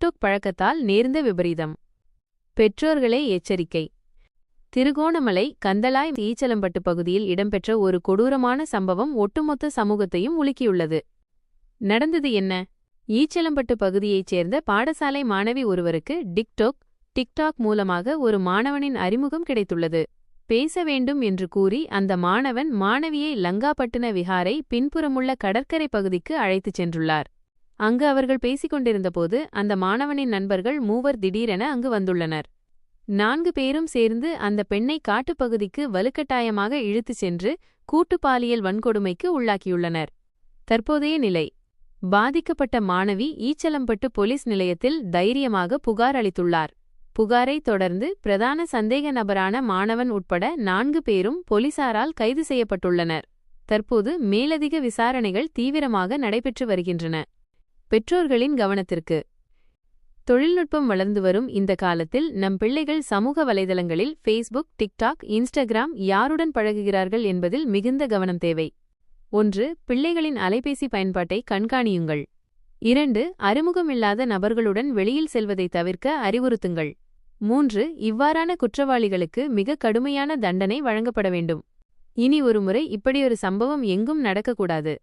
TikTok பழக்கத்தால் நேர்ந்த விபரீதம். பெற்றோர்களே எச்சரிக்கை. திருகோணமலை கந்தளாய் ஈச்சலம்பட்டு பகுதியில் இடம்பெற்ற ஒரு கொடூரமான சம்பவம் ஒட்டுமொத்த சமூகத்தையும் உலுக்கியுள்ளது. நடந்தது என்ன? ஈச்சலம்பட்டு பகுதியைச் சேர்ந்த பாடசாலை மாணவி ஒருவருக்கு டிக்டாக் மூலமாக ஒரு மாணவனின் அறிமுகம் கிடைத்துள்ளது. பேச வேண்டும் என்று கூறி அந்த மாணவன் மாணவியை லங்காபட்டுன விஹாரை பின்புறமுள்ள கடற்கரை பகுதிக்கு அழைத்துச் சென்றுள்ளார். அங்கு அவர்கள் பேசிக்கொண்டிருந்தபோது அந்த மாணவனின் நண்பர்கள் 3 திடீரென அங்கு வந்துள்ளனர். 4 பேரும் சேர்ந்து அந்த பெண்ணை காட்டுப்பகுதிக்கு வலுக்கட்டாயமாக இழுத்துச் சென்று கூட்டு பாலியல் வன்கொடுமைக்கு உள்ளாக்கியுள்ளனர். தற்போதைய நிலை: பாதிக்கப்பட்ட மாணவி ஈச்சலம்பட்டு போலீஸ் நிலையத்தில் தைரியமாக புகார் அளித்துள்ளார். புகாரைத் தொடர்ந்து பிரதான சந்தேக நபரான மாணவன் உட்பட 4 பேரும் போலீசாரால் கைது செய்யப்பட்டுள்ளனர். தற்போது மேலதிக விசாரணைகள் தீவிரமாக நடைபெற்று வருகின்றன. பெற்றோர்களின் கவனத்திற்கு. தொழில்நுட்பம் வளர்ந்து வரும் இந்த காலத்தில் நம் பிள்ளைகள் சமூக வலைதளங்களில் ஃபேஸ்புக், டிக்டாக், இன்ஸ்டாகிராம் யாருடன் பழகுகிறார்கள் என்பதில் மிகுந்த கவனம் தேவை. 1. பிள்ளைகளின் அலைபேசி பயன்பாட்டை கண்காணியுங்கள். 2. அறிமுகமில்லாத நபர்களுடன் வெளியில் செல்வதை தவிர்க்க அறிவுறுத்துங்கள். 3. இவ்வாறான குற்றவாளிகளுக்கு மிக கடுமையான தண்டனை வழங்கப்பட வேண்டும். இனி ஒருமுறை இப்படியொரு சம்பவம் எங்கும் நடக்கக்கூடாது.